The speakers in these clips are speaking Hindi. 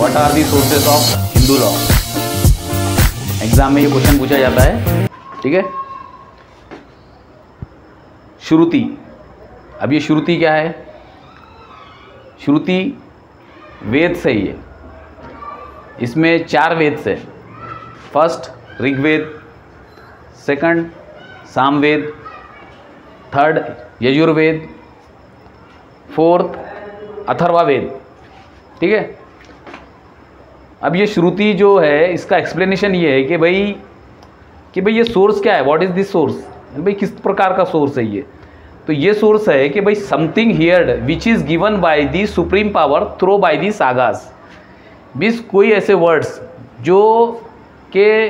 What are the sources of Hindu law. Exam में ये क्वेश्चन पूछा जाता है, ठीक है। श्रुति, अब ये श्रुति क्या है? श्रुति वेद से ही है। इसमें 4 वेद से, first Rigveda, second Samaveda, third Yajurveda, fourth Atharvaveda, ठीक है। अब ये श्रुति जो है इसका एक्सप्लेनेशन ये है कि भाई ये सोर्स क्या है, व्हाट इज दिस सोर्स, भाई किस प्रकार का सोर्स है ये। तो ये सोर्स है कि भाई something heard which is given by the supreme power through by the सागास। बीस कोई ऐसे वर्ड्स जो के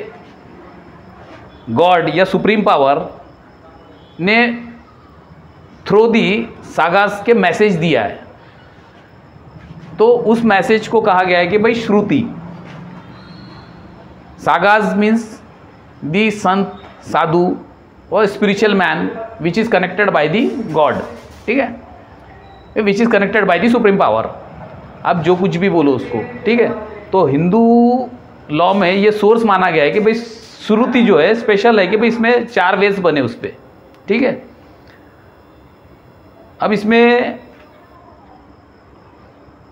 गॉड या सुप्रीम पावर ने थ्रो दी सागास के मैसेज दिया है, तो उस मैसेज को कहा गया है कि भाई श्रुति। सागास मीन्स दी संत, साधु और spiritual man which is connected by the God, ठीक है, which is connected by the supreme power. आप जो कुछ भी बोलो उसको, ठीक है। तो हिंदू लॉ में ये सोर्स माना गया है कि भाई श्रुति जो है स्पेशल है कि भाई इसमें 4 वेद बने उस पर, ठीक है। अब इसमें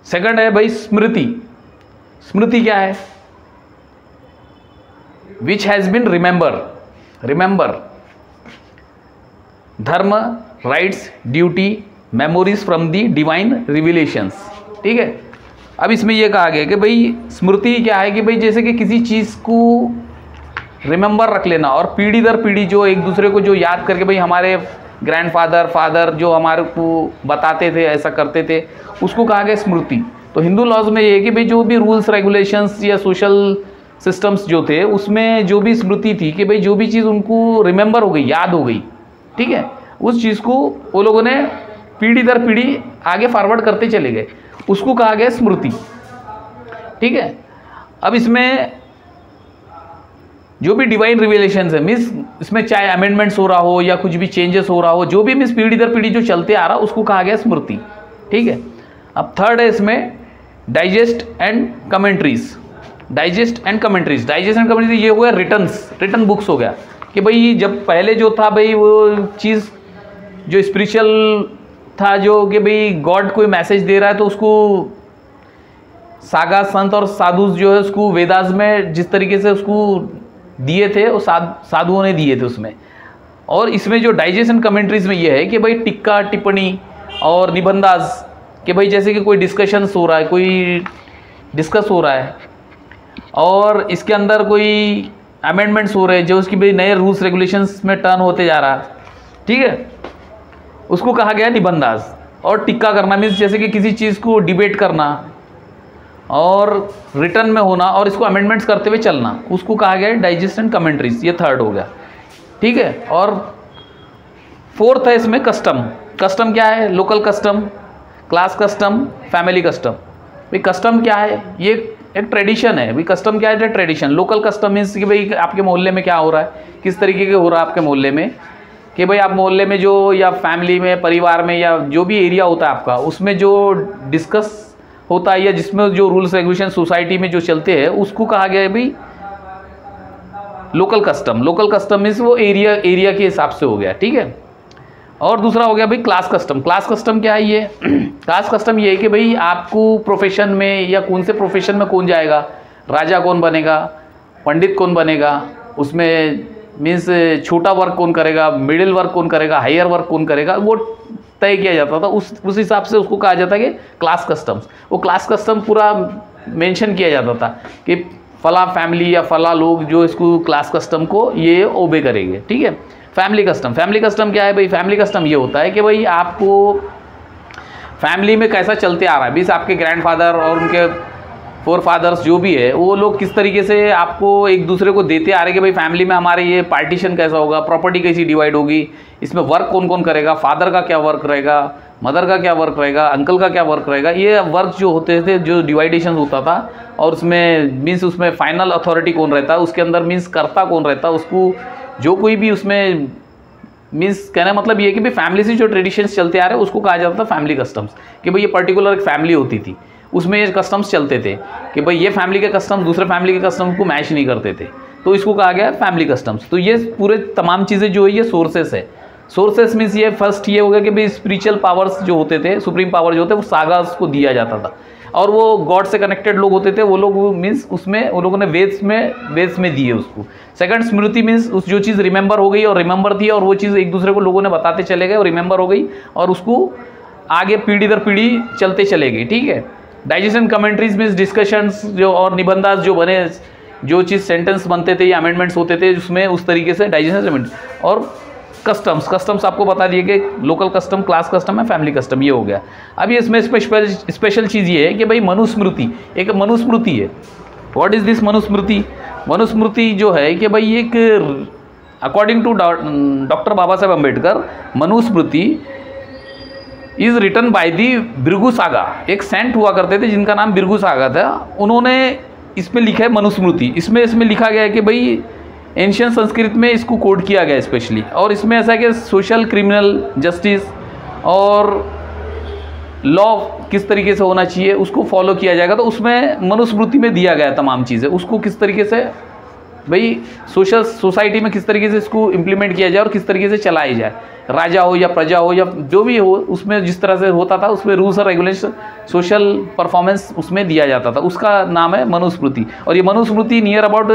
सेकंड है भाई स्मृति। स्मृति क्या है? Which has been remember dharma, rights, duty, memories from the divine revelations, ठीक है। अब इसमें यह कहा गया कि भाई स्मृति क्या है कि भाई जैसे कि किसी चीज़ को रिमेंबर रख लेना और पीढ़ी दर पीढ़ी जो एक दूसरे को जो याद करके भाई हमारे ग्रैंडफादर फादर जो हमारे को बताते थे, ऐसा करते थे, उसको कहा गया स्मृति। तो हिंदू लॉज में ये है कि भाई जो भी रूल्स रेगुलेशंस या सोशल सिस्टम्स जो थे उसमें जो भी स्मृति थी कि भाई जो भी चीज़ उनको रिमेंबर हो गई, याद हो गई, ठीक है, उस चीज़ को वो लोगों ने पीढ़ी दर पीढ़ी आगे फॉरवर्ड करते चले गए, उसको कहा गया स्मृति, ठीक है। अब इसमें जो भी डिवाइन रिविलेशंस है, मीन्स इसमें चाहे अमेंडमेंट्स हो रहा हो या कुछ भी चेंजेस हो रहा हो, जो भी मीन्स पीढ़ी दर पीढ़ी जो चलते आ रहा उसको कहा गया स्मृति, ठीक है। अब थर्ड है इसमें digest and commentaries. Digest and commentaries ये हो गया रिटन बुक्स हो गया कि भाई जब पहले जो था भाई वो चीज़ जो स्पिरिचुअल था, जो कि भाई गॉड कोई मैसेज दे रहा है तो उसको सागा संत और साधु जो है उसको वेदास में जिस तरीके से उसको दिए थे वो साधुओं ने दिए थे उसमें। और इसमें जो डाइजेशन कमेंट्रीज में ये है कि भाई टिक्का टिप्पणी और निबंधास कि भाई जैसे कि कोई डिस्कशंस हो रहा है, कोई डिस्कस हो रहा है और इसके अंदर कोई अमेंडमेंट्स हो रहे हैं जो उसकी भाई नए रूल्स रेगुलेशंस में टर्न होते जा रहा है, ठीक है, उसको कहा गया निबंधास। और टिक्का करना मीन्स जैसे कि किसी चीज़ को डिबेट करना और रिटर्न में होना और इसको अमेंडमेंट्स करते हुए चलना, उसको कहा गया डाइजेस्ट एंड कमेंट्रीज, ये थर्ड हो गया, ठीक है। और फोर्थ है इसमें कस्टम। कस्टम क्या है? Local custom, class custom, family custom. भाई कस्टम क्या है? ये एक ट्रेडिशन है। भाई कस्टम क्या है? ट्रेडिशन। लोकल कस्टम मीन्स कि भाई आपके मोहल्ले में क्या हो रहा है, किस तरीके के हो रहा है आपके मोहल्ले में, कि भाई आप मोहल्ले में जो या फैमिली में, परिवार में या जो भी एरिया होता है आपका, उसमें जो डिस्कस होता है या जिसमें जो रूल्स रेगुलेशन सोसाइटी में जो चलते हैं उसको कहा गया है भाई local custom. Local custom means वो एरिया के हिसाब से हो गया, ठीक है। और दूसरा हो गया भाई क्लास कस्टम। क्लास कस्टम क्या है? ये क्लास कस्टम ये है कि भाई आपको प्रोफेशन में या कौन से प्रोफेशन में कौन जाएगा, राजा कौन बनेगा, पंडित कौन बनेगा, उसमें मीन्स छोटा वर्क कौन करेगा, मिडिल वर्क कौन करेगा, हायर वर्क कौन करेगा, वो तय किया जाता था। उस हिसाब से उसको कहा जाता है कि क्लास कस्टम्स। वो क्लास कस्टम पूरा मेंशन किया जाता था कि फला फैमिली या फला लोग जो इसको क्लास कस्टम को ये ओबे करेंगे, ठीक है। फैमिली कस्टम क्या है भाई? फैमिली कस्टम ये होता है कि भाई आपको फैमिली में कैसा चलते आ रहा है, बीस आपके ग्रैंडफादर और उनके फोर फादर्स जो भी है वो लोग किस तरीके से आपको एक दूसरे को देते आ रहे कि भाई फैमिली में हमारे ये पार्टीशन कैसा होगा, प्रॉपर्टी कैसी डिवाइड होगी, इसमें वर्क कौन कौन करेगा, फादर का क्या वर्क रहेगा, मदर का क्या वर्क रहेगा, अंकल का क्या वर्क रहेगा। ये वर्क जो होते थे, जो डिवाइडेशन होता था, और उसमें मीन्स उसमें फाइनल अथॉरिटी कौन रहता है, उसके अंदर मीन्स कर्ता कौन रहता है, उसको जो कोई भी उसमें मीन्स कहना मतलब ये कि भाई फैमिली से जो ट्रेडिशंस चलते आ रहे हैं उसको कहा जाता था फैमिली कस्टम्स, कि भाई ये पर्टिकुलर एक फैमिली होती थी उसमें ये कस्टम्स चलते थे कि भाई ये फैमिली के कस्टम्स दूसरे फैमिली के कस्टम्स को मैच नहीं करते थे, तो इसको कहा गया फैमिली कस्टम्स। तो ये पूरे तमाम चीज़ें जो है ये सोर्सेस है। सोर्सेस मीन्स ये फर्स्ट ये हो गया कि भाई स्पिरिचुअल पावर्स जो होते थे, सुप्रीम पावर जो होते वो सागास को दिया जाता था, और वो गॉड से कनेक्टेड लोग होते थे, वो लोग मीन्स उसमें वो लोगों ने वेद्स में दिए उसको। सेकंड स्मृति मीन्स उस जो चीज़ रिमेंबर हो गई और रिमेंबर थी, और वो चीज़ एक दूसरे को लोगों ने बताते चले गए और रिमेंबर हो गई, और उसको आगे पीढ़ी दर पीढ़ी चलते चले गई, ठीक है। डाइजेशन कमेंट्रीज मीन्स डिस्कशंस जो और निबंधास जो बने, जो चीज़ सेंटेंस बनते थे या अमेंडमेंट्स होते थे उसमें उस तरीके से डाइजेशन। और कस्टम्स आपको बता दिए कि लोकल कस्टम, क्लास कस्टम है, फैमिली कस्टम, ये हो गया। अभी इसमें स्पेशल चीज़ ये है कि भाई मनुस्मृति, एक मनुस्मृति है। What is this Manusmriti? Manusmriti जो है कि भाई एक according to doctor Baba Saheb Ambedkar, Manusmriti is written by the Bhrigu sage. एक सेंट हुआ करते थे जिनका नाम भृगु सागा था, उन्होंने इसमें लिखा है मनुस्मृति। इसमें लिखा गया है कि भाई एंशियंट संस्कृत में इसको कोड किया गया स्पेशली, और इसमें ऐसा है कि सोशल, क्रिमिनल जस्टिस और लॉ किस तरीके से होना चाहिए उसको फॉलो किया जाएगा। तो उसमें मनुस्मृति में दिया गया तमाम चीज़ें, उसको किस तरीके से भाई सोसाइटी में किस तरीके से इसको इम्प्लीमेंट किया जाए और किस तरीके से चलाई जाए, राजा हो या प्रजा हो या जो भी हो, उसमें जिस तरह से होता था उसमें रूल्स और रेगुलेशन, सोशल परफॉर्मेंस उसमें दिया जाता था, उसका नाम है मनुस्मृति। और ये Manusmriti near about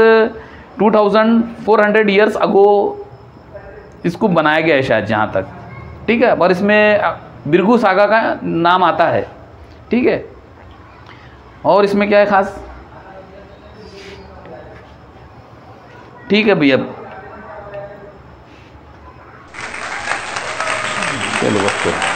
2400 years ago इसको बनाया गया है शायद, जहाँ तक, ठीक है। और इसमें भृगु सागा का नाम आता है, ठीक है। और इसमें क्या है खास, ठीक है भैया, चलो बस करो।